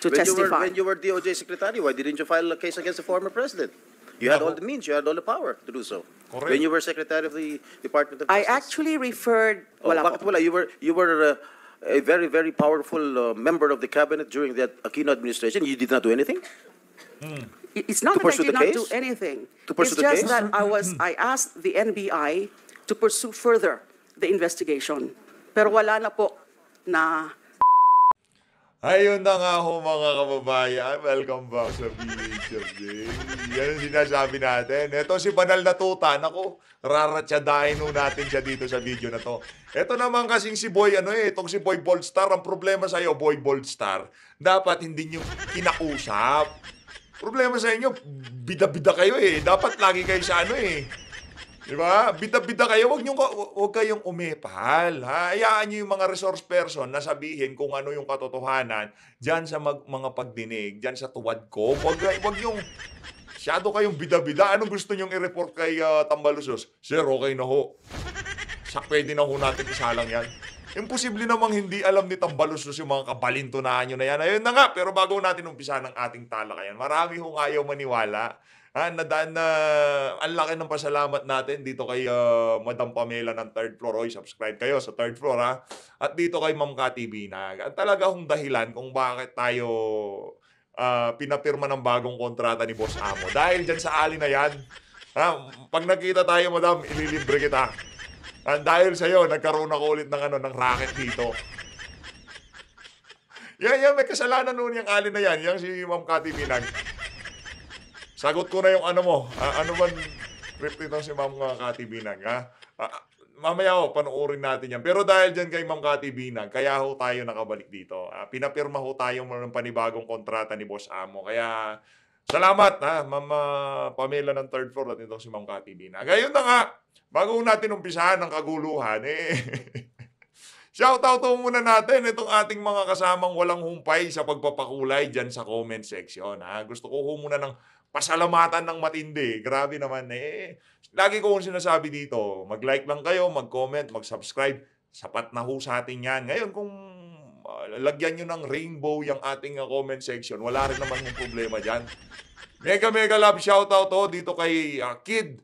to testify. When you were DOJ secretary, why didn't you file a case against the former president? You had all the means, you had all the power to do so. Correct. When you were secretary of the Department of I Justice. actually referred... Oh, Wala bakit po. wala? You were a very, very powerful member of the cabinet during the Aquino administration. You did not do anything? It's not To that I pursue did the not case? do anything. To pursue It's the just case? that I asked the NBI to pursue further the investigation. Pero wala na po na... Ayun na nga ho mga kababayan, welcome back sa Village of Day. Yan ang sinasabi natin. Ito si Banal na Tuta, naku, raratsadahin ho natin siya dito sa video na to. Ito naman kasing si Boy, itong si Boy Boldstar, ang problema sa iyo, Boy Boldstar, dapat hindi nyo kinausap. Problema sa inyo, bida-bida kayo dapat lagi kayo sa Diba? Bida-bida kayo, wag kayong umepal. Ha? Hayaan nyo yung mga resource person na sabihin kung ano yung katotohanan dyan sa mga pagdinig, dyan sa tuwad ko. Wag yung masyado kayong bida-bida. Anong gusto nyong i-report kay Tambalusos? Sir, okay na ho. Pwede na ho natin isalang yan. Imposible namang hindi alam ni Tambalusos yung mga kabalintunaan nyo na yan. Ayun na nga, pero bago natin umpisa ng ating talakayan, marami hong ayaw maniwala. Ang laki ng pasalamat natin dito kay Madam Pamela ng third floor. Oy, subscribe kayo sa third floor ha. At dito kay Ma'am Cathy Binag. Ang talaga hong dahilan kung bakit tayo pinapirma ng bagong kontrata ni Boss Amo. Dahil dyan sa ali na yan, pag nakita tayo, Madam, ililibre kita. Dahil sa'yo, nagkaroon ako ulit ng racket dito. Yan, may kasalanan noon yung ali na yan. Yung si Ma'am Cathy Binag. Sagot ko na yung mo. Ano man trip nito si Ma'am Cathy Binag, ha? Mamaya panoorin natin yan. Pero dahil dyan kay Ma'am Cathy Binag, kaya ho tayo nakabalik dito. Pinapirma ho tayo ng panibagong kontrata ni Boss Amo. Kaya salamat, Ma'am Pamela ng third floor at itong si Ma'am Cathy Binag. Ngayon na nga, bago natin umpisahan ng kaguluhan, shoutout muna natin itong ating mga kasamang walang humpay sa pagpapakulay dyan sa comment section. Gusto ko muna ng pasalamatan ng matindi. Grabe naman Lagi ko sinasabi dito, mag-like lang kayo, mag-comment, mag-subscribe. Sapat na ho sa atin yan. Ngayon kung lagyan nyo ng rainbow yung ating comment section, wala rin naman yung problema dyan. Mega love shoutout dito kay Kid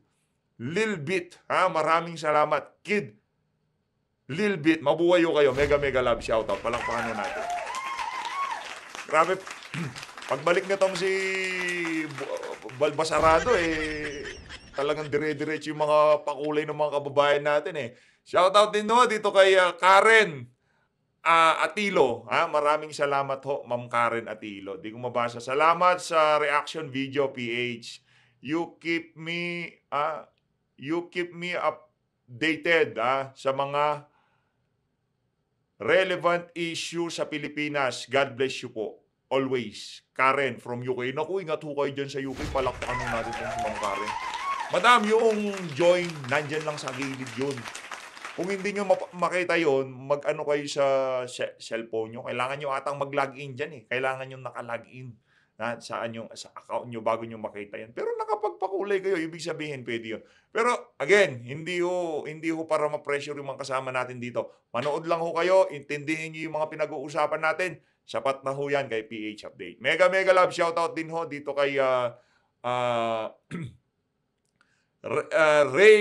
Lilbit. Maraming salamat. Kid Lilbit, mabuhay kayo. Mega love shoutout. Palakpakan natin. Grabe. Pagbalik nitong si Balbasarado, talagang dire-diretso yung mga pakulay ng mga kababayan natin. Shoutout din dito kay Karen Atilo. Maraming salamat ho, Ma'am Karen Atilo. Di ko mabasa. Salamat sa reaction video, PH. You keep me updated sa mga relevant issue sa Pilipinas. God bless you po. Always. Karen from UK. Naku, ingat ho kayo dyan sa UK. Palakpakan natin si Ma'am Karen. Madam, yung join, nandyan lang sa gilid yun. Kung hindi nyo makita yun, mag-ano kayo sa cellphone nyo. Kailangan nyo atang mag-login dyan Kailangan nyo naka-login sa account nyo bago nyo makita yan. Pero nakapagpakulay kayo, ibig sabihin pwede yun. Pero again, hindi ho para ma-pressure yung mga kasama natin dito. Manood lang ho kayo, intindihin nyo yung mga pinag-uusapan natin. Sapat na ho yan kay PH Update. Mega love shoutout din ho dito kay Ray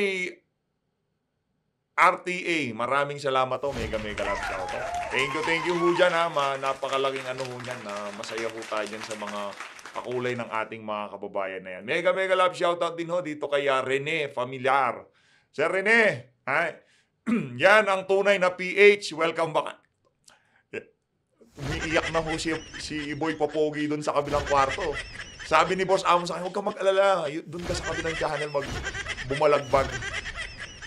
RTA. Maraming salamat ho. Mega love shoutout. Thank you ho dyan napakalaking ho yan. Masaya ho tayo dyan sa mga pakulay ng ating mga kababayan na yan. Mega love shoutout din ho dito kay Rene Familiar. Sir Rene, yan ang tunay na PH. Welcome back. Umiiyak na ho si Boy Popogi doon sa kabilang kwarto. Sabi ni Boss Amo sa akin, huwag ka mag-alala. Doon ka sa kabilang channel bumalagbag.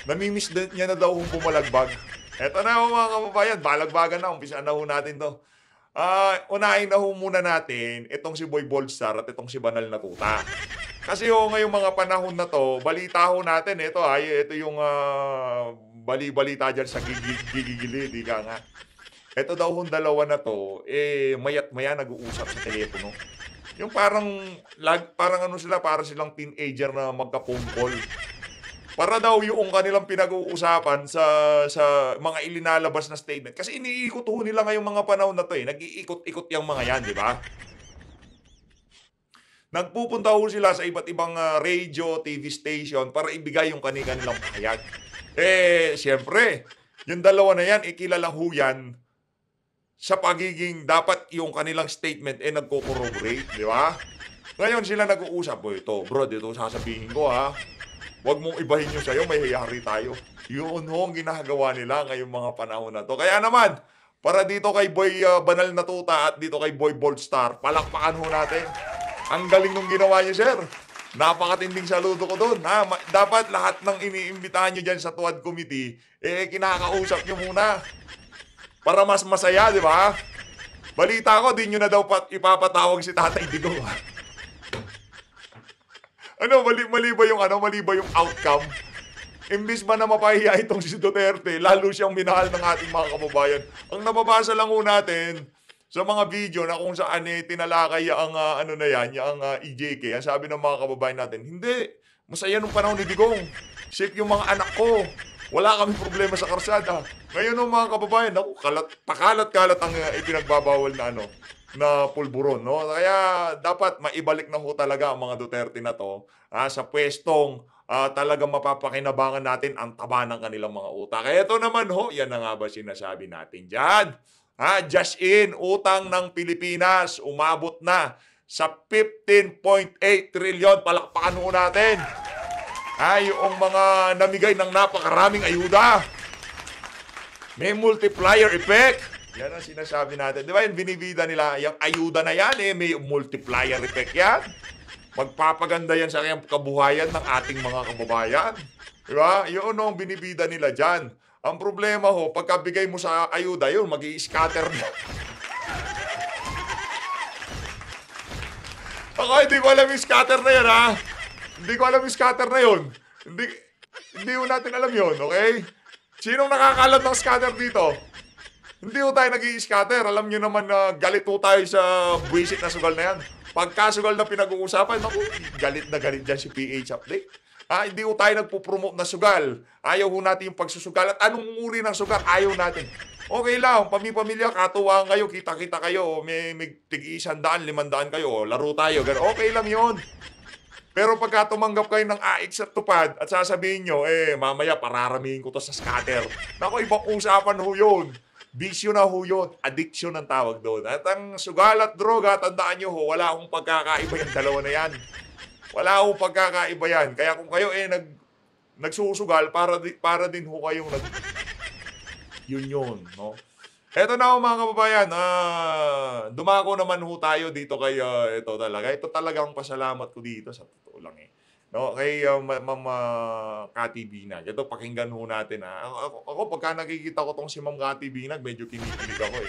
Namimiss niya na daw bumalagbag. Eto na mga kababayan, balagbagan na. Umpisa na ho natin to. Unahin na ho muna natin itong si Boy Boldstar at itong si Banal na Tuta. Kasi ngayong mga panahon na to, balita ho natin. Ito yung bali-balita dyan sa gigigili. Di ka nga. Ito daw hong dalawa na to, mayat maya nag-uusap sa telepono. Yung parang para silang teenager na magka-phone call. Para daw yung kanilang pinag-uusapan sa mga ilinalabas na statement. Kasi iniikot ho nila ngayong mga panahon na to Nag-iikot-ikot yung mga yan, di ba? Nagpupunta ho sila sa iba't ibang radio, TV station para ibigay yung kanilang pahayag. Siyempre, yung dalawa na yan, ikilala ho yan sa pagiging dapat yung kanilang statement nagko-corroborate, di ba? Ngayon sila nag-uusap, ito, bro, dito sasabihin ko ha. Huwag mong ibahin yung sa'yo, may hayari tayo. Yun ho ang ginagawa nila ngayong mga panahon na to. Kaya naman, para dito kay Boy Banal na Tuta at dito kay Boy Boldstar, palakpakan ho natin. Ang galing nung ginawa niyo, sir. Napakatinding saludo ko doon. Dapat lahat ng iniimbitahan nyo dyan sa Tuwad Committee, kinakausap nyo muna. Para mas masaya, di ba? Balita ko, di nyo na daw ipapatawag si Tatay Digong. Mali ba yung outcome? Imbis ba na mapahiya itong si Duterte, lalo siyang minahal ng ating mga kababayan. Ang nababasa lang ho natin sa mga video na kung saan tinalakay ang yung EJK, ang sabi ng mga kababayan natin, hindi, masaya nung panahon ni Digong. Safe yung mga anak ko. Wala kaming problema sa karsada. Ngayon ng mga kababayan, pakalat-kalat ang ipinagbabawal na pulburon, no? Kaya dapat maibalik na ho talaga ang mga Duterte na to sa pwestong talagang mapapakinabangan natin ang taba ng kanilang mga utak. Kaya ito naman ho, yan na nga ba sinasabi natin dyan? Just in, utang ng Pilipinas umabot na sa 15.8 trillion. Palakpakan ho natin. Yung mga namigay ng napakaraming ayuda. May multiplier effect. Yan ang sinasabi natin. Di ba yung binibida nila, yung ayuda na yan, may multiplier effect yan. Magpapaganda yan sa kabuhayan ng ating mga kababayan. Di ba? Yun ang binibida nila dyan. Ang problema ho, pagkabigay mo sa ayuda, yun, mag-i-scatter na. Ako, hindi ko alam yung scatter na yan, ha? Hindi ko alam yung scatter na yun. Hindi ho natin alam yun, okay? Sinong nakakalam ng scatter dito? Hindi ho tayo nag-i-scatter. Alam nyo naman na galit ho tayo sa buwisit na sugal na yan. Pagkasugal na pinag-uusapan, naku, galit na galit dyan si PH Update. Hindi ho tayo nagpo-promote na sugal. Ayaw ho natin yung pagsusugal. At anong uri ng sugal? Ayaw natin. Okay lang, pamilya, katuwaan kayo, kita-kita kayo, may tig-100, 500 kayo, laro tayo, gano'n. Okay lang yun. Pero pagka tumanggap kayo ng AX at tupad at sasabihin nyo, mamaya pararamihin ko to sa scatter. Naku, ibang usapan ho yun. Bisyo na ho yun. Addiction ang tawag doon. At ang sugal at droga, tandaan nyo ho, wala akong pagkakaiba yung dalawa na yan. Wala akong pagkakaiba yan. Kaya kung kayo nagsusugal, para din ho kayong yun, no? Eto na ho mga kababayan, dumako naman ho tayo dito kay, ito talagang pasalamat ko dito, sa totoo lang no? Kay Ma'am Cathy Binag. Ito, pakinggan ho natin, Ako, pagka nakikita ko tong si Ma'am Cathy Binag, medyo kinikilig ako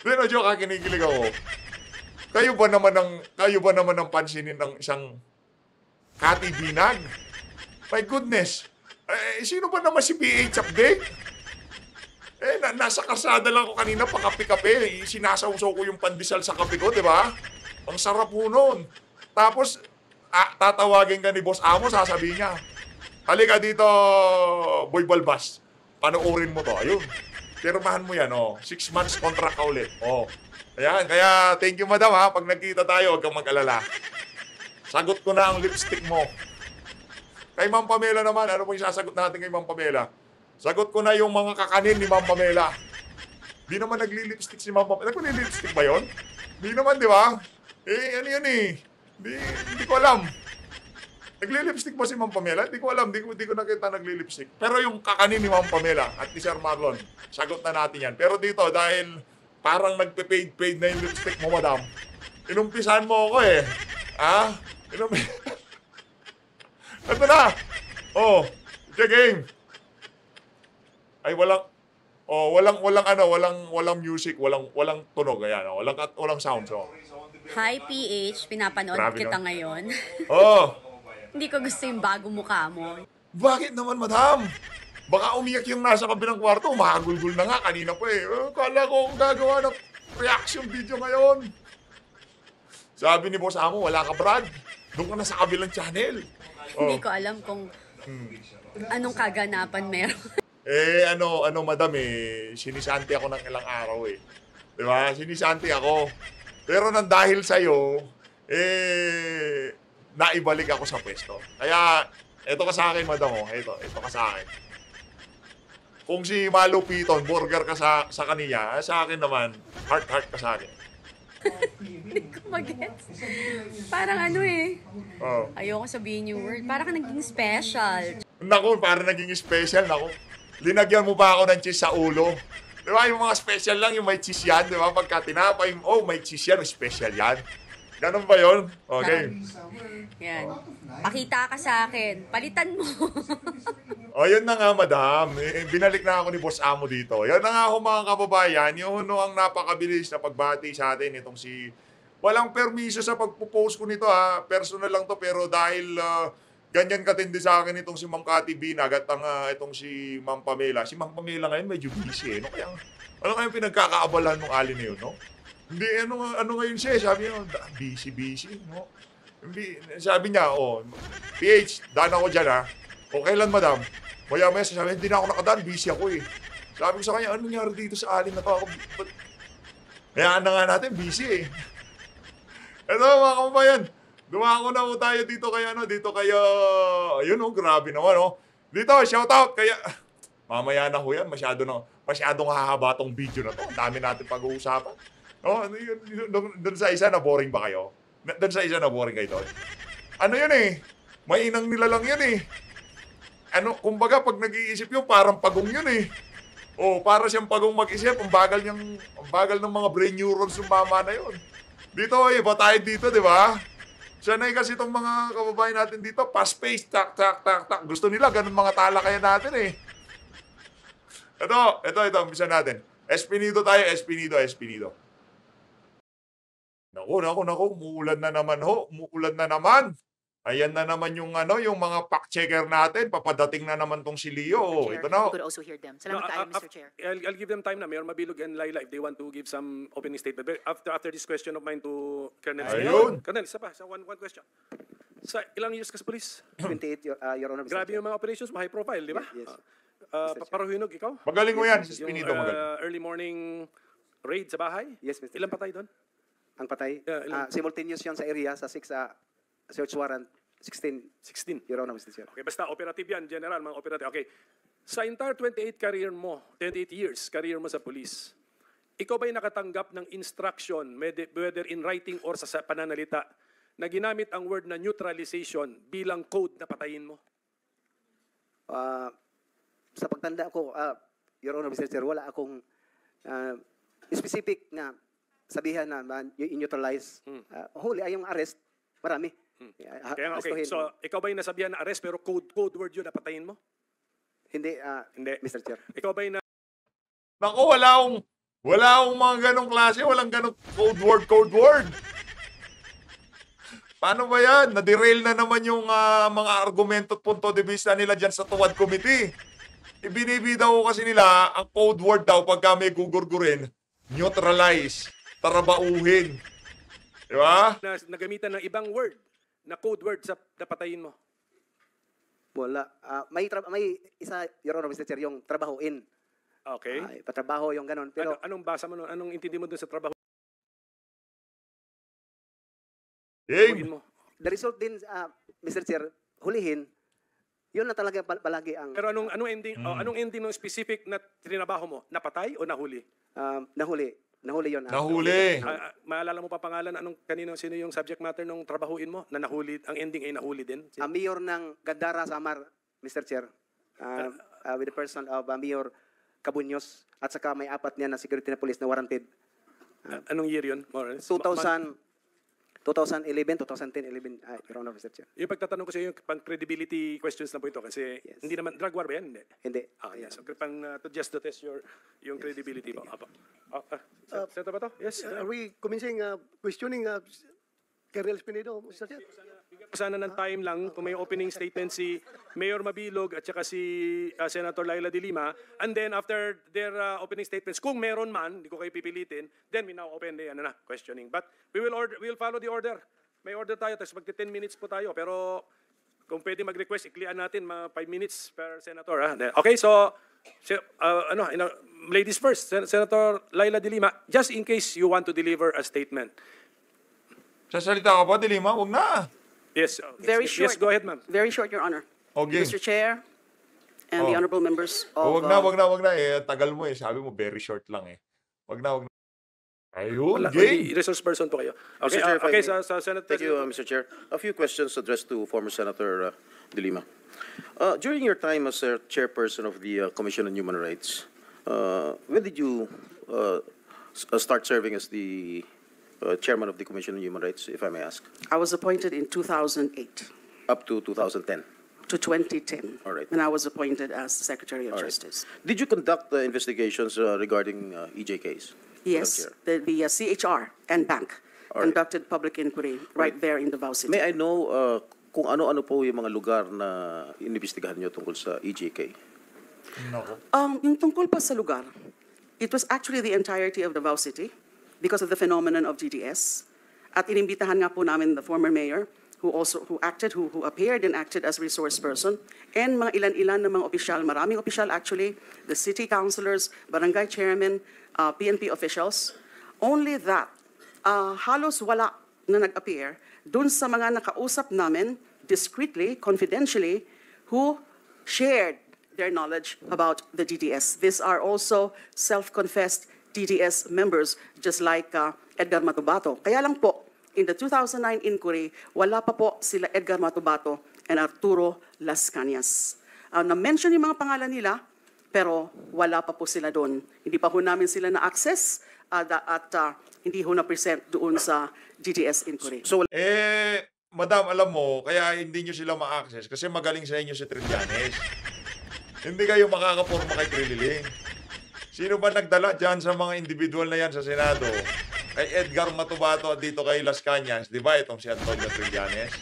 Pero joke, kinikilig ako. Kayo ba naman ang pansinin ng isang Cathy Binag? My goodness. Sino ba naman si PH Update? Nasa kasada lang ako kanina, pakape-kape. Sinasawsaw ko yung pandesal sa kape ko, di ba? Ang sarap po nun. Tapos, tatawagin ka ni Boss Amo, sasabihin niya, halika dito, Boy Balbas. Panoorin mo to. Ayun. Pirmahan mo yan, 6 months contract ka ulit. Ayan, kaya thank you madam ha. Pag nagkita tayo, huwag kang mag-alala. Sagot ko na ang lipstick mo. Kay Ma'am Pamela naman, ano po yung sasagot natin kay Ma'am Pamela? Sagot ko na yung mga kakanin ni Ma'am Pamela. Di naman nagli-lipstick si Ma'am Pamela. Nagli-lipstick ba yun? Di naman, di ba? Ano yun Hindi ko alam. Nagli-lipstick ba si Ma'am Pamela? Hindi ko alam. Di ko nakita nagli-lipstick. Pero yung kakanin ni Ma'am Pamela at ni Sir Marlon, sagot na natin yan. Pero dito, dahil parang nagpe-paid na yung lipstick mo, madam. Inumpisahan mo ako Ito na. Game. Ay, walang music, walang tunog. Ayan, walang sound. Hi, PH. Pinapanood Grabe, kita no? ngayon. Hindi ko gusto yung bago mukha mo. Bakit naman, madam? Baka umiyak yung nasa kabilang kwarto, mahagulgul na nga, kanina pa Kala ko kung gagawa ng reaction video ngayon. Sabi ni Boss Amo, wala ka Brad. Doon ka na sa kabilang channel. Hindi ko alam kung anong kaganapan meron. Madam, sinisanti ako ng ilang araw Diba? Sinisanti ako. Pero nang dahil sa'yo, naibalik ako sa pwesto. Kaya, eto ka sa akin, madam, oh. Eto ka sa akin. Kung si Malupiton, burger ka sa kaniya, sa akin naman, heart ka sa akin. Hindi ko mag-gets. Parang ano eh. Oh. Ayoko sabihin yung word. Parang ka naging special. Naku, parang naging special, naku. Linagyan mo pa ako ng cheese sa ulo. Di ba, yung mga special lang, yung may cheese yan, di ba? Pagka tinapay, oh, may cheese yan, special yan. Ganun ba yun? Okay. Yan. Pakita ka sa akin. Palitan mo. O, yun na nga, madam. Binalik na ako ni Boss Amo dito. Yan na nga ho, mga kababayan. Yun no, ang napakabilis na pagbati sa atin itong si... Walang permiso sa pagpo-post ko nito, ha. Personal lang to, pero dahil ganyan katindi sa akin itong si Ma'am Cathy Binag at itong si Ma'am Pamela. Si Ma'am Pamela ngayon medyo busy, eh. No? Ano kaya pinagkakaabalahan ng ali na yun, no? Hindi, ano ngayon siya, sabi niya, busy, no? Sabi niya, PH, daan ako dyan, ha? O kailan, madam? Maya-maya sabi, hindi na ako nakadaan, busy ako, eh. Sabi ko sa kanya, ano nangyari dito sa alin na to? Hayaan na nga natin, busy, eh. Ito, mga kababayan, dumako na po tayo dito kaya, ayun, grabe naman, Dito, shout out, kaya, mamaya na ho yan, masyadong hahaba tong video na to. Ang dami natin pag-uusapan. Doon sa isa na boring ba kayo? Doon sa isa na boring kayo doon? Ano yun eh? Mainang nila lang yun eh. Kumbaga pag nag-iisip yun, parang pagong yun eh. Para siyang pagong mag-isip, ang bagal ng mga brain neurons yung mama na yun. Dito iba tayo dito, di ba? Sanay kasi itong mga kababayan natin dito, fast-paced, tak. Gusto nila, ganun mga talakayan natin eh. Ito, umpisa natin. Espinido tayo, Espinido. Naku, umuulan na naman. Ayan na naman yung mga fact-checker natin. Papadating na naman tong si Leo. Chair, Ito na. we could also hear them. Salamat kayo, Mr. Chair. I'll give them time na. Mayor Mabilog and Laila if they want to give some opening statement. But after this question of mine to Colonel Ayun. Colonel, isa pa. One question. Sa ilang years ka sa police? 28, Your Honor, Mr. Grabe Chair. yung mga operations mo, high profile, di ba? Yes. Paparuhinog, ikaw? Magaling mo yan, si Yung Espinido. Magaling. early morning raid sa bahay? Yes, Mr. Ilan Chair. patay doon? Ang patay. Ilan? Simultaneous yun sa area, sa 6 search warrant. 16, 16. Your Honor, Mr. Chair. Okay, basta operative yan, general, mga operative. Okay. Sa entire 28 years career mo sa police, ikaw ba'y nakatanggap ng instruction, whether in writing or sa pananalita, na ginamit ang word na neutralization bilang code na patayin mo? Sa pagtanda ko, Your Honor, Mr. Chair, wala akong specific na sabihan na i-neutralize. Huli ay yung arrest, marami. Kaya nga, okay. Astuhin. So, ikaw ba'y nasabihan na arrest pero code word yun na patayin mo? Hindi, Hindi. Mr. Chair. Ikaw ba'y na... Naku, wala akong mga ganong klase. Walang ganong code word. Paano ba yan? Na-derail na naman yung mga argumento at punto de vista nila dyan sa Tuwad Committee. Ibinibida ko kasi nila, ang code word daw pagka may gugurgurin, neutralize, tarabauhin. Di ba? nagamitan ng ibang word na code word sa napatayin mo? Wala. May isa, Your Honor, Mr. Chair, yung trabahoin. Okay. Patrabaho yung ganun. Pero Anong basa mo nun? Anong intindi mo dun sa trabaho? Game. mo? the result din, Mr. Chair, hulihin, yun na talaga palagi ang Pero anong ending anong ending ng specific na trinabaho mo? Napatay o nahuli? nahuli. Nahuli yun. Nahuli. Maalala mo pa pangalan sino yung subject matter nung trabahuin mo na nahuli, ang ending ay nahuli din? Mayor ng Gandara, Samar, Mr. Chair, with the person of Mayor Cabuños, at saka may apat niya na security na police na warranted. Anong year yun? More or less? 2011, 2010, 11, Your Honor, Mr. Chair. Yung pagtatanong ko sa iyo, pang credibility questions na po ito kasi Yes. hindi naman, drug war ba yan? Hindi. Hindi. Yes. So, just to test yung credibility po. Apo. Seto ba to? Yes. Are we commencing questioning Colonel Espinido, Mr. Chair? Sana ng time lang kung may opening statement si Mayor Mabilog at saka si Senator Laila de Lima, and then after their opening statements, kung meron man, hindi ko kayo pipilitin, then we now open the questioning. But we will follow the order. May order tayo, tapos magti 10 minutes po tayo, pero kung pwede mag-request, iklian natin mga 5 minutes per senator. Okay, so ladies first, Senator Laila De Lima, just in case you want to deliver a statement. Sasalita ka pa, De Lima? Huwag na. Yes, Very yes, short. go ahead, ma'am. Very short, Your Honor. Okay. Mr. Chair and the Oh. honorable members Oh, of... wag na. Eh, tagal mo eh. Sabi mo, very short lang eh. Wag na. Ayun, Only game. resource person po kayo. Okay, Chair, if I okay, may. sa Senate Thank you, President. Mr. Chair. A few questions addressed to former Senator De Lima. During your time as chairperson of the Commission on Human Rights, when did you start serving as the chairman of the Commission on Human Rights, if I may ask? I was appointed in 2008 Up to 2010. to 2010. All right. When I was appointed as the Secretary of All right. Justice. Did you conduct investigations regarding EJKs? Yes, Madam the CHR and bank All right. conducted public inquiry right there in Davao City. May I know kung ano-ano po yung mga lugar na inimbestigahan nyo tungkol sa EJK? Nako. Yung tungkol pa sa lugar, it was actually the entirety of Davao City because of the phenomenon of GDS. At inimbitahan nga po namin the former mayor who appeared and acted as resource person, and mga ilan-ilan na mga opisyal, maraming opisyal actually, the city councilors, barangay chairman, PNP officials. Only that, halos wala na nag-appear dun sa mga nakausap namin discreetly, confidentially, who shared their knowledge about the DDS. These are also self-confessed DDS members, just like Edgar Matubato. Kaya lang po, in the 2009 inquiry, wala pa po sila Edgar Matubato and Arturo Las Cañas. Na-mention yung mga pangalan nila, pero wala pa po sila doon. Hindi pa ho namin sila na-access at hindi ho na-present doon sa DDS inquiry. So, Madam, alam mo, kaya hindi nyo sila ma-access kasi magaling sa inyo si Trillanes. Hindi kayo makakaporma kay Trililing. Sino ba nagdala dyan sa mga individual na yan sa Senado? Kay Edgar Matubato at dito kay Las Cañas, di ba itong si Antonio Trillanes?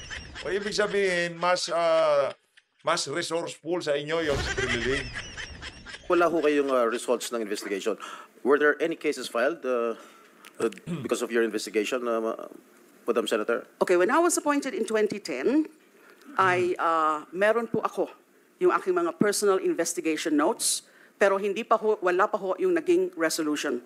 O ibig sabihin, mas resourceful sa inyo yung si Trililing. wala ho kayong results ng investigation. Were there any cases filed because of your investigation, Madam Senator? Okay, when I was appointed in 2010, meron po ako yung aking mga personal investigation notes, pero wala pa ho yung naging resolution.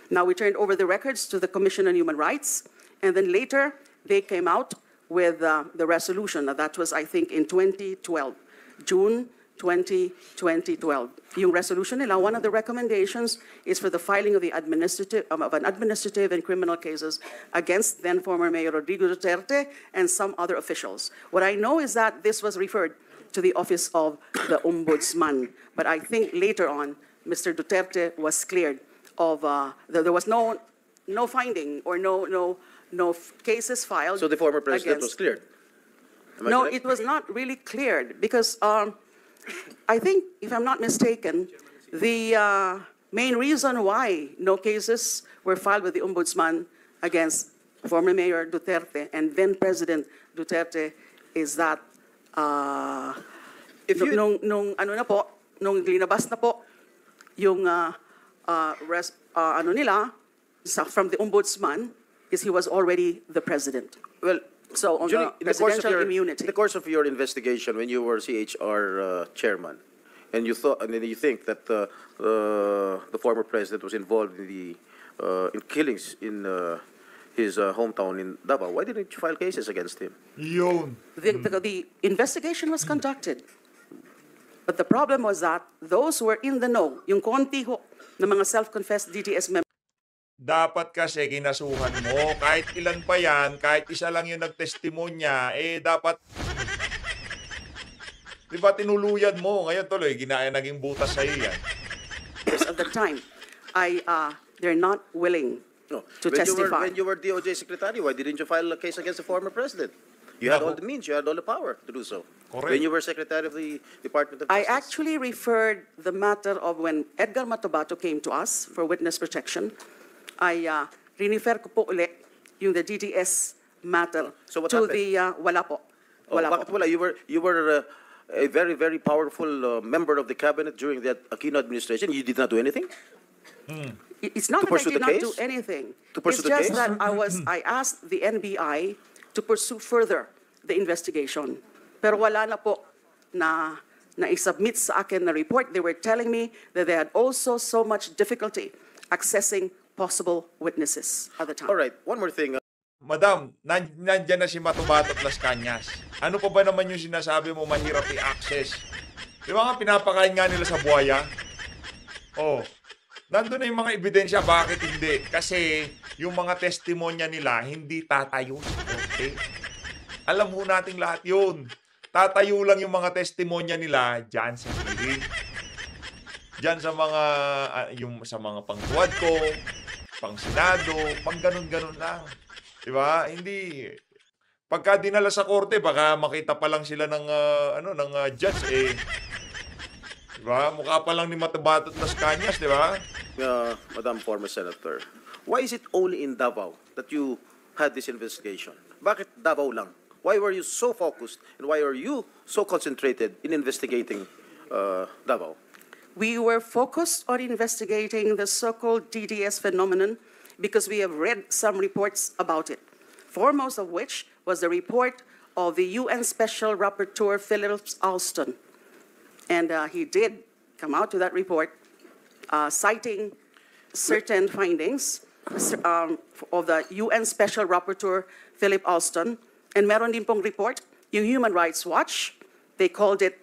Now, we turned over the records to the Commission on Human Rights, and then later, they came out with the resolution. Now, that was, I think, in 2012, June 20, 2012. Yung resolution nila, one of the recommendations is for the filing of an administrative and criminal cases against then former Mayor Rodrigo Duterte and some other officials. What I know is that this was referred to the office of the Ombudsman, but I think later on, Mr. Duterte was cleared of, there was no finding or no cases filed. So the former president was against- cleared? Am I No, correct? it was not really cleared because I think, if I'm not mistaken, the main reason why no cases were filed with the Ombudsman against former Mayor Duterte and then President Duterte is that If you- nung linabas na po yung from the Ombudsman is he was already the president. Well, So on during, the presidential immunity. in the course of your investigation, when you were CHR chairman, and you think that the former president was involved in the in killings in his hometown in Davao, why didn't you file cases against him? Yun. The investigation was conducted. But the problem was that those who were in the know, yung konti ho na mga self-confessed DDS members, Dapat kasi kinasuhan mo, kahit ilan pa yan, kahit isa lang yung nagtestimonya, dapat, di ba tinuluyan mo? Ngayon tuloy, naging butas sa'yo yan. at the time, they're not willing No. to testify. When you were DOJ secretary, why didn't you file a case against the former president? You had all the means, you had all the power to do so. Correct. When you were secretary of the Department of I Justice. actually referred the matter of when Edgar Matubato came to us for witness protection. I rinifer ko po ulit yung the DDS matter So what to happened? the wala po. Wala Bakit po. wala? You were a very, very powerful member of the cabinet during that Aquino administration. You did not do anything? It's not To that I pursue did the not case? do anything. To pursue It's the just case? that I asked the NBI to pursue further the investigation. Pero wala na po na na isubmit sa akin na report, they were telling me that they had also so much difficulty accessing possible witnesses at the time. All right, one more thing. Madam, nandyan na si Matubato at Las Cañas. Ano pa ba naman yung sinasabi mo mahirap i-access? Di ba nga pinapakain nga nila sa buhaya? Oh, nandun na yung mga ebidensya. Bakit hindi? Kasi yung mga testimonya nila hindi tatayo sa korte. Alam ho nating lahat yun. Tatayo lang yung mga testimonya nila dyan sa hearing. Dyan sa mga, sa mga pangtuwad ko, pang senado, pang ganun-ganun lang. Diba? Hindi. Pagka dinala sa korte, baka makita pa lang sila ng, judge, eh. Diba? Mukha pa lang ni Matabato at Las Cañas, diba? Madam former Senator, why is it only in Davao that you had this investigation? Bakit Davao lang? Why were you so focused and why are you so concentrated in investigating Davao? We were focused on investigating the so-called DDS phenomenon because we have read some reports about it, foremost of which was the report of the UN Special Rapporteur Philip Alston. And he did come out with that report citing certain findings of the UN Special Rapporteur Philip Alston. And meron din pong report, yung Human Rights Watch, they called it,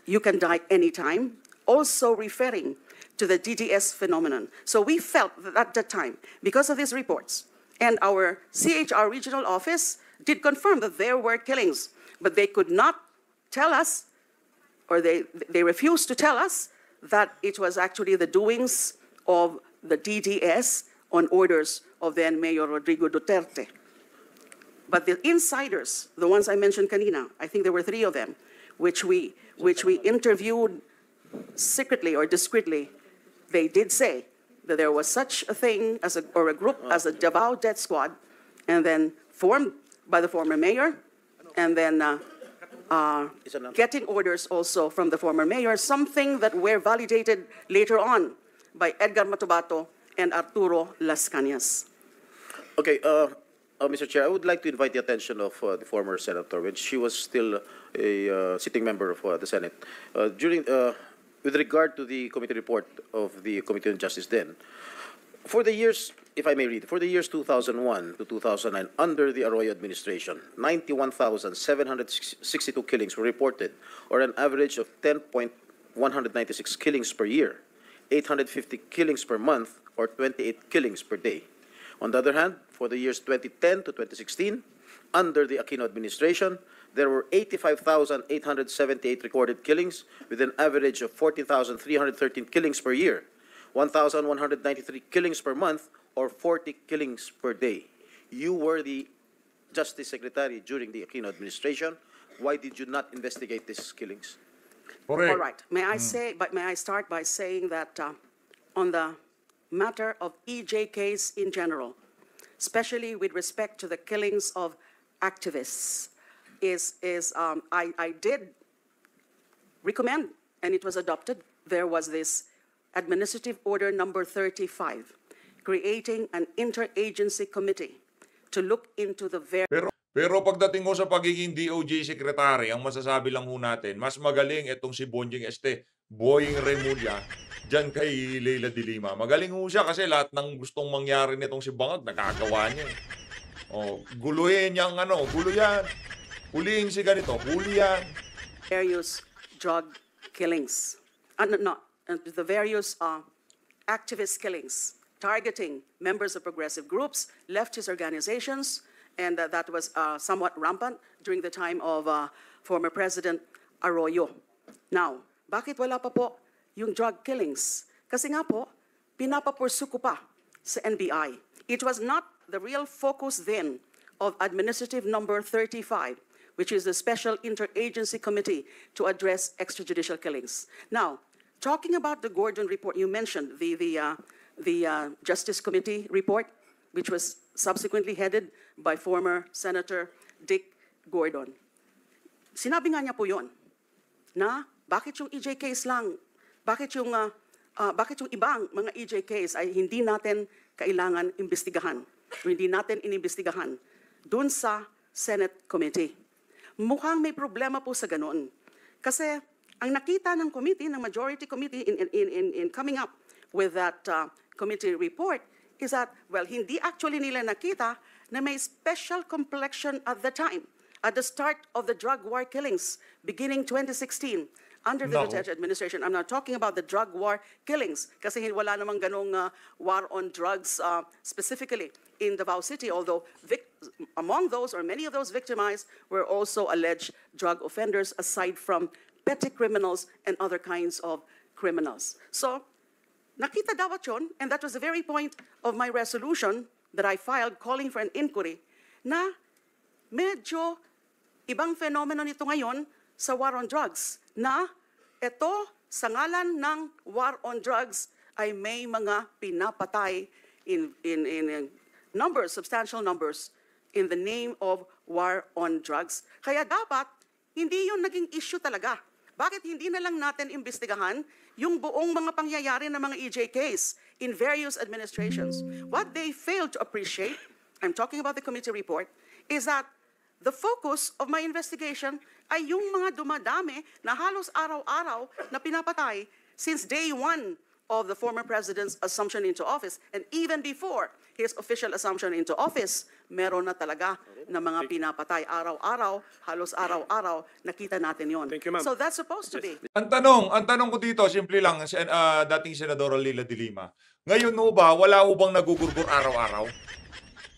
"You Can Die Anytime," also referring to the DDS phenomenon. So we felt that at that time, because of these reports, and our CHR regional office did confirm that there were killings, but they could not tell us, or they refused to tell us, that it was actually the doings of the DDS on orders of then Mayor Rodrigo Duterte. But the insiders, the ones I mentioned kanina, I think there were 3 of them, which we interviewed secretly or discreetly, they did say that there was such a thing as a group as a Davao Death Squad, and then formed by the former mayor, and then getting orders also from the former mayor, something that were validated later on by Edgar Matubato and Arturo Las Cañas. Okay, Mr. Chair, I would like to invite the attention of the former senator when she was still a sitting member of the Senate. With regard to the committee report of the Committee on Justice then, for the years, if I may read, for the years 2001 to 2009, under the Arroyo administration, 91,762 killings were reported, or an average of 10.196 killings per year, 850 killings per month, or 28 killings per day. On the other hand, for the years 2010 to 2016, under the Aquino administration, there were 85,878 recorded killings, with an average of 14,313 killings per year, 1,193 killings per month, or 40 killings per day. You were the Justice Secretary during the Aquino administration. Why did you not investigate these killings? Correct. All right. May I start by saying that on the matter of EJKs in general, especially with respect to the killings of activists, I did recommend, and it was adopted, there was this Administrative Order number 35, creating an interagency committee to look into the Pero pagdating ko sa pagiging DOJ Secretary, ang masasabi lang ho natin, mas magaling itong si Boying Remulla dyan kay Leila de Lima. Magaling ho siya kasi lahat ng gustong mangyari nitong si Bangag, nagagawa niya eh. Oh, guluhin niya ang gulo yan. Hulihin si ganito, huli yan. various drug killings, the various activist killings targeting members of progressive groups, leftist organizations, and that was somewhat rampant during the time of former President Arroyo. Now, bakit wala pa po yung drug killings? Kasi nga po, pinapapursu ko pa sa NBI. It was not the real focus then of Administrative Number 35, which is the Special Interagency Committee to address extrajudicial killings. Now, talking about the Gordon report, you mentioned the Justice Committee report, which was subsequently headed by former Senator Dick Gordon. Sinabi nga niya po yun, na bakit yung EJKs lang, bakit yung ibang mga EJKs ay hindi natin kailangan imbestigahan, o hindi natin inimbestigahan dun sa Senate Committee. Mukhang may problema po sa ganun. Kasi Ang nakita ng committee, ng majority committee in coming up with that committee report is that, well, hindi actually nila nakita na may special complexion at the time, at the start of the drug war killings beginning 2016 under the No. Duterte administration. I'm not talking about the drug war killings kasi wala namang ganong war on drugs specifically in Davao City, although among those or many of those victimized were also alleged drug offenders aside from petty criminals and other kinds of criminals. So, nakita dapat yun, and that was the very point of my resolution that I filed calling for an inquiry, na medyo ibang fenomeno nito ngayon sa war on drugs, na ito sa ngalan ng war on drugs ay may mga pinapatay in numbers, substantial numbers, in the name of war on drugs. Kaya dapat, hindi yun naging issue talaga. Bakit hindi na lang natin imbestigahan yung buong mga pangyayari ng mga EJKs in various administrations? What they failed to appreciate, I'm talking about the committee report, is that the focus of my investigation ay yung mga dumadami na halos araw-araw na pinapatay since day one of the former president's assumption into office. And even before his official assumption into office, meron na talaga na mga pinapatay araw-araw, halos araw-araw, nakita natin yon. Thank you, ma'am. So that's supposed to be. Ang tanong ko dito, simple lang, dating Senadora Leila de Lima, ngayon ho ba, wala ho bang nagugurgur araw-araw?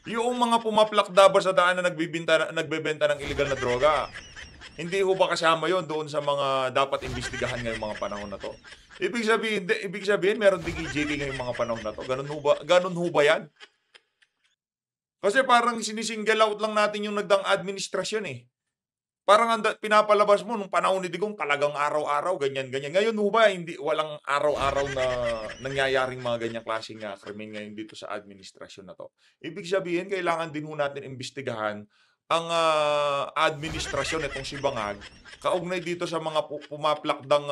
Yung mga pumaplakdabar sa daan na nagbebenta ng illegal na droga, hindi ho ba kasama yon doon sa mga dapat imbestigahan ngayong mga panahon na to? Ibig sabihin meron ding EJK ngayong mga panahon na to. Ganun ho ba yan? Kasi parang sinisingle out lang natin yung nagdang administrasyon eh. Parang pinapalabas mo nung panahon ni Digong talagang araw-araw, ganyan-ganyan. Ngayon ho ba, walang araw-araw na nangyayaring mga ganyang klaseng krimen ngayon dito sa administrasyon na to. Ibig sabihin, kailangan din ho natin imbestigahan ang administrasyon itong si Bangag, kaugnay dito sa mga pumaplakdang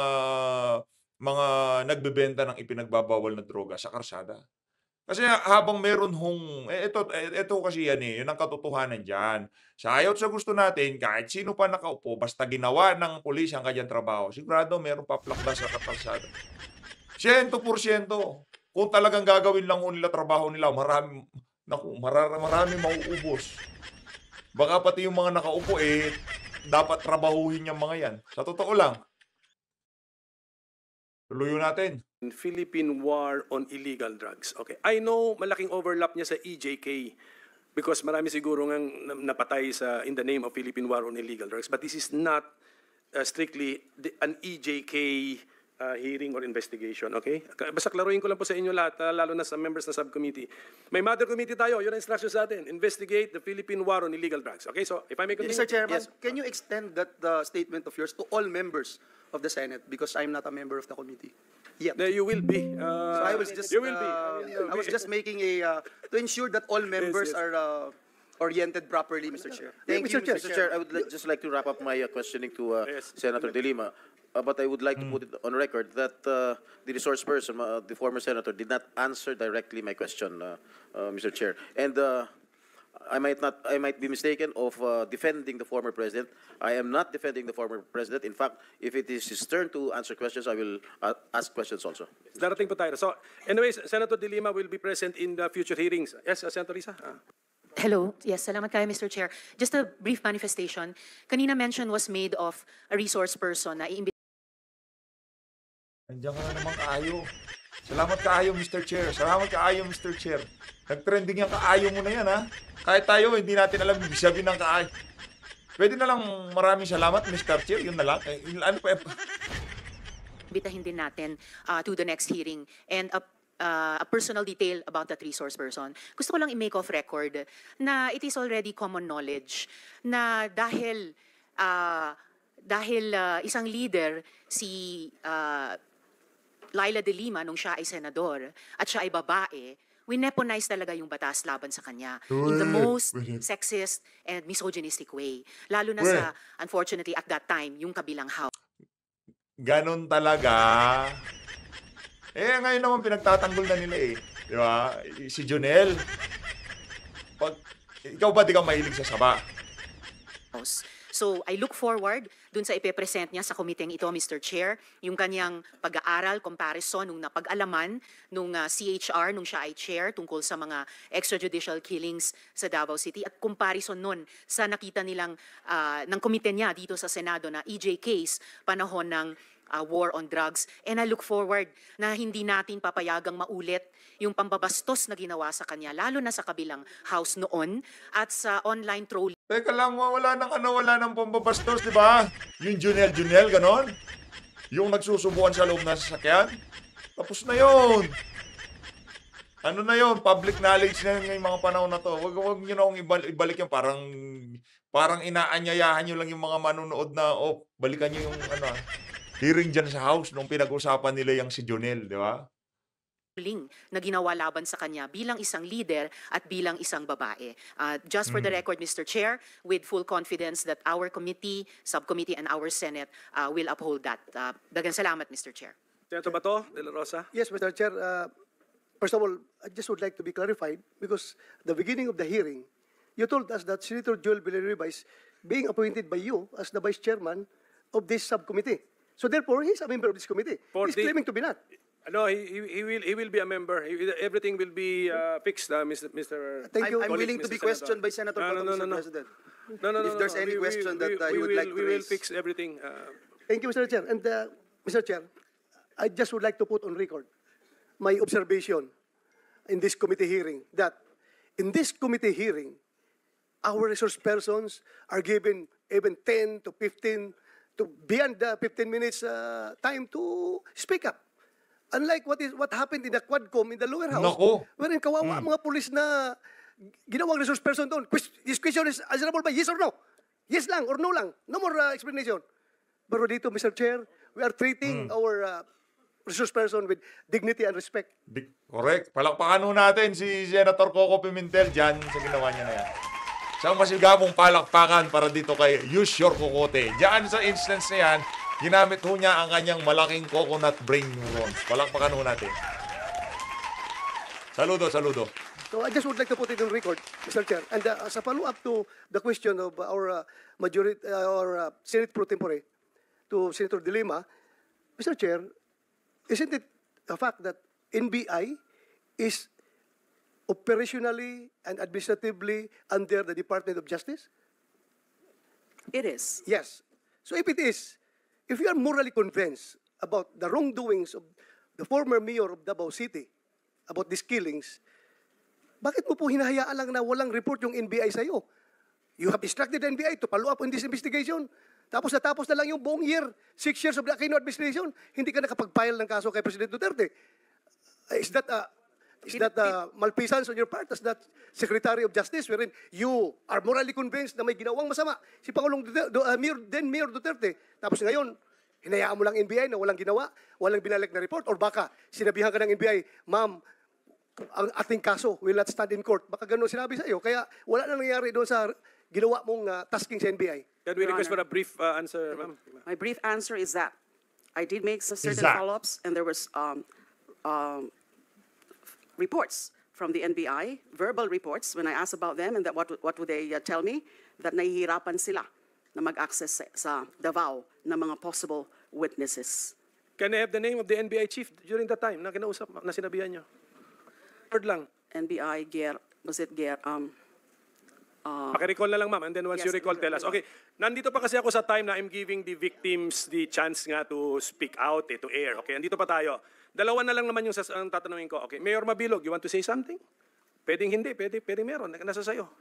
mga nagbebenta ng ipinagbabawal na droga sa karsada. Kasi habang meron hong, ito kasi yan yun ang katotohanan dyan. Sa ayaw sa gusto natin, kahit sino pa nakaupo, basta ginawa ng pulis ang kanyang trabaho, sigurado meron paplakda sa karsada. 100%. Kung talagang gagawin lang nila trabaho nila, marami mauubos. Baka pati yung mga nakaupo, dapat trabahuhin yung mga yan. Sa totoo lang. Tuloy natin. Philippine War on Illegal Drugs. Okay. I know malaking overlap niya sa EJK because marami siguro ngang napatay in the name of Philippine War on Illegal Drugs. But this is not strictly an EJK hearing or investigation. Okay? Basta klaruhin ko lang po sa inyo lahat, lalo na sa members ng subcommittee. May mother committee tayo. Yun ang instruction sa atin. Investigate the Philippine War on Illegal Drugs. Okay? So, if I may continue. Mr. Chairman, Yes. can you extend that statement of yours to all members of the Senate because I'm not a member of the committee yet? You will be. So I was just You will be. I was just making to ensure that all members yes. are oriented properly, Mr. Chair. Thank you, Mr. Chair, I would just like to wrap up my questioning to Yes. Senator De Lima. But I would like to put it on record that the resource person, the former senator, did not answer directly my question, Mr. Chair. And I might be mistaken of defending the former president. I am not defending the former president. In fact, if it is his turn to answer questions, I will ask questions also. Darating po tayo. So, anyways, Senator De Lima will be present in the future hearings. Yes, Senator Risa? Hello. Yes, salamat kayo, Mr. Chair. Just a brief manifestation. Kanina mention was made of a resource person na Nandiyan ka na naman kaayo. Salamat kaayo, Mr. Chair. Salamat kaayo, Mr. Chair. Nag-trending yung kaayo mo na yan, ha? Kahit tayo, hindi natin alam ibig sabihin ng kaayo. Pwede na lang maraming salamat, Mr. Chair. Yun na lang. Ano pa? imbitahin din natin to the next hearing. And a personal detail about that resource person. Gusto ko lang i-make off record na it is already common knowledge na dahil isang leader, si Leila de Lima, nung siya ay senador at siya ay babae, wineponize talaga yung batas laban sa kanya in the most sexist and misogynistic way. Lalo na sa, unfortunately, at that time, yung kabilang house. Ganon talaga. Ngayon naman pinagtatanggol na nila Di ba? Si Junel. Ikaw ba di ka mahilig sa saba? So I look forward dun sa ipepresent niya sa komiteng ito, Mr. Chair, yung kanyang pag-aaral, comparison, nung napag-alaman, nung CHR, nung siya ay chair, tungkol sa mga extrajudicial killings sa Davao City, at comparison nun sa nakita nilang ng komite niya dito sa Senado na EJ case, panahon ng war on drugs. And I look forward na hindi natin papayagang maulit yung pambabastos na ginawa sa kanya, lalo na sa kabilang house noon at sa online trolling. Teka lang, wala nang pambabastos, di ba? Yung Junel, ganon? Yung nagsusubukan sa loob ng sasakyan? Tapos na yun. Ano na yun? Public knowledge na yun ngayong mga panahon na to. Huwag nyo na akong ibalik yung parang inaanyayahan nyo lang yung mga manunood na, balikan nyo yung hearing dyan sa house nung pinag-usapan nila yung si Junel, di ba? Na ginawa laban sa kanya bilang isang leader at bilang isang babae. Just for the record, Mr. Chair, with full confidence that our committee, subcommittee, and our Senate will uphold that. Daghang salamat, Mr. Chair. Senator Bato de la Rosa. Yes, Mr. Chair. First of all, I just would like to be clarified because the beginning of the hearing, you told us that Senator Joel Villanueva is being appointed by you as the Vice Chairman of this subcommittee. So therefore, he's a member of this committee. He's claiming to be not. No, he will be a member. Everything will be fixed, Mr. Thank you. I'm willing to be questioned by Senator Bato, Mr. President. If there's any question that you would like to we will raise. fix everything. Thank you, Mr. Chair. And Mr. Chair, I just would like to put on record my observation in this committee hearing that in this committee hearing, our resource persons are given even 10 to 15 to beyond the 15 minutes time to speak up. Unlike what happened in the Quadcom in the lower house, Nako. wherein kawawa ang mga pulis na ginawang resource person doon. This question is answerable by yes or no. Yes lang or no lang. No more explanation. Pero dito, Mr. Chair, we are treating our resource person with dignity and respect. Correct. Palakpakan ho natin si Senator Coco Pimentel dyan sa ginawa niya na yan. Isang masigabong palakpakan para dito kay Use Your Cocote. Diyan sa instance na yan, ginamit ho niya ang kanyang malaking coconut brain neurons. Palakpakan ho natin. Saludo. So I just would like to put it on record, Mr. Chair. And as a follow-up to the question of our Senate Pro Tempore to Senator De Lima, Mr. Chair, isn't it a fact that NBI is operationally and administratively under the Department of Justice? It is. Yes. So if it is, if you are morally convinced about the wrongdoings of the former mayor of Davao City about these killings, bakit mo po hinahayaan lang na walang report yung NBI sa iyo? You have instructed the NBI to follow up on this investigation. Tapos na lang yung buong year, 6 years of the Aquino administration, hindi ka nakapag-file ng kaso kay President Duterte. Is that malfeasance on your part as that Secretary of Justice wherein you are morally convinced na may ginawang masama si Pangulong Mayor Duterte. Tapos ngayon, hinayaan mo lang NBI na walang ginawa, walang binalik na report, or baka sinabihan ka ng NBI, ma'am, ang ating kaso will not stand in court. Baka gano'n sinabi sa iyo. Kaya wala na nangyayari doon sa ginawa mong tasking sa NBI. Can we Your request Honor. for a brief answer, ma'am? My brief answer is that I did make some certain that? follow-ups, and there was reports from the NBI, verbal reports, when I asked about them, and that what would they tell me? That nahihirapan sila na mag-access sa Davao ng mga possible witnesses. Can I have the name of the NBI chief during that time na kinausap, na sinabihan nyo? Word lang. NBI, was it Ger? Paki-recall na lang, ma'am, and then once you Yes, recall, tell us. Okay, nandito pa kasi ako sa time na I'm giving the victims the chance nga to speak out, to air. Okay, nandito pa tayo. Dalawa na lang naman yung ang tatanungin ko. Okay, Mayor Mabilog, you want to say something? Pwedeng hindi, pwede meron. Nasa sayo.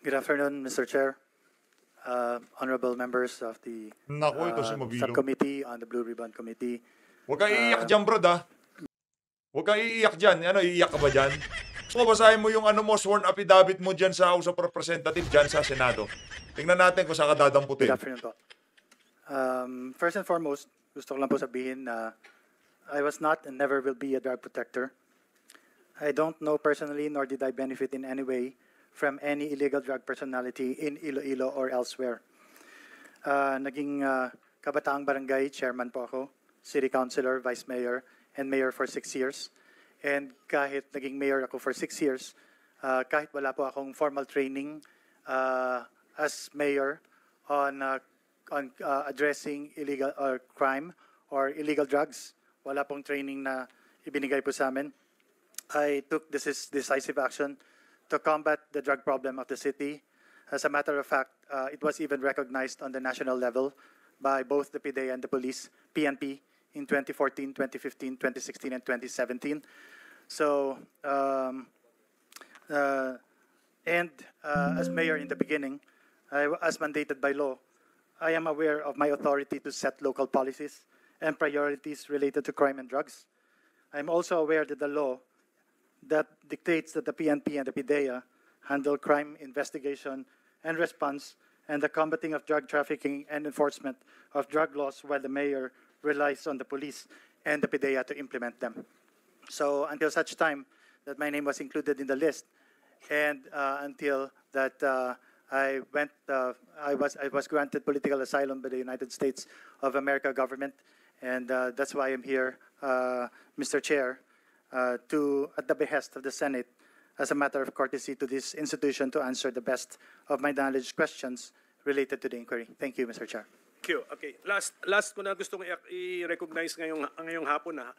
Good afternoon, Mr. Chair, honorable members of the Naku, ito si Mabilog. subcommittee on the Blue Ribbon Committee. Huwag kang iiyak dyan, bro, Huwag kang iiyak dyan. Iiyak ka ba dyan? So, basahin mo yung sworn affidavit mo dyan sa House of Representatives, dyan sa Senado. Tingnan natin kung saan ka dadamputin. Good afternoon po. First and foremost, gusto ko lang po sabihin na I was not and never will be a drug protector. I don't know personally nor did I benefit in any way from any illegal drug personality in Iloilo or elsewhere. Naging kabataang barangay chairman po ako, city councilor, vice mayor, and mayor for 6 years. And kahit naging mayor ako for 6 years, kahit wala po akong formal training as mayor on addressing illegal or crime or illegal drugs. Wala pong training na ibinigay po sa amin. I took decisive action to combat the drug problem of the city. As a matter of fact, it was even recognized on the national level by both the PDEA and the police, PNP, in 2014, 2015, 2016, and 2017. So, as mayor in the beginning, as mandated by law, I am aware of my authority to set local policies and priorities related to crime and drugs. I'm also aware that the law that dictates that the PNP and the PDEA handle crime investigation and response and the combating of drug trafficking and enforcement of drug laws, while the mayor relies on the police and the PDEA to implement them. So until such time that my name was included in the list, and until that I was granted political asylum by the United States of America government, and that's why I'm here, Mr. Chair, at the behest of the Senate, as a matter of courtesy to this institution, to answer the best of my knowledge questions related to the inquiry. Thank you, Mr. Chair. Thank you. Okay, last ko na gustong i-recognize ngayong hapon na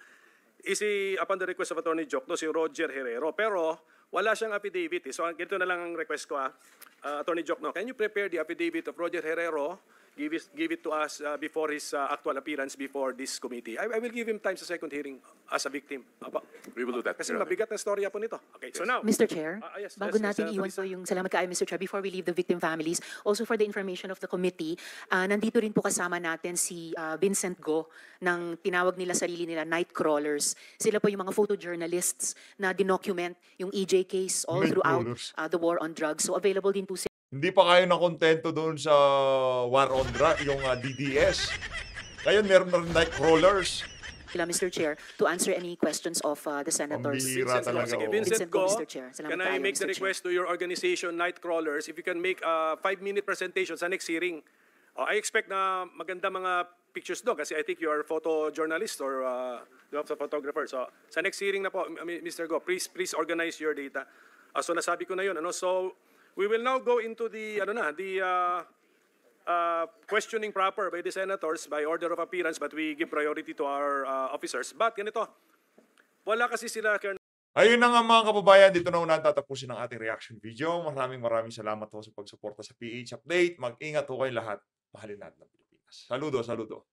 is upon the request of Attorney Jokno, si Roger Herrero. Pero wala siyang affidavit. So ganito na lang ang request ko, Attorney Jokno. Can you prepare the affidavit of Roger Herrero? Give it to us before his actual appearance before this committee. I will give him time sa second hearing as a victim. We will do that. Kasi mabigat na storya po nito. Okay, so now, Mr. Chair, yes, bago yes, natin iwan Teresa. po yung salamat kaayo, Mr. Chair, before we leave the victim families, also for the information of the committee, nandito rin po kasama natin si Vincent Go, ng tinawag nila sarili nila Night Crawlers. Sila po yung mga photojournalists na dinocument yung EJ case all Night throughout Crawlers. the war on drugs. So available din po Hindi pa kayo nakontento doon sa War on Drug, yung DDS. Ngayon, meron na rin night crawlers. sila, Mr. Chair, to answer any questions of the senators. Pambihira talaga. Sige, oh. Vincent Vincent Go, Go, Mr. Chair. Salamat can I kaayo, make the Mr. Chair. request to your organization, Night Crawlers, if you can make a 5-minute presentation sa next hearing? I expect na maganda mga pictures doon kasi I think you are a photojournalist or you have a photographer. So sa next hearing na po, Mr. Go, please organize your data. So nasabi ko na yun. So we will now go into the questioning proper by the senators by order of appearance, but we give priority to our officers. But ganito, wala kasi sila, Ayun na nga mga kababayan, dito na una tatapusin ang ating reaction video. Maraming salamat po sa pagsuporta sa PH Update. Mag-ingat po kayo lahat. Mahalin natin ang Pilipinas. Saludo, saludo.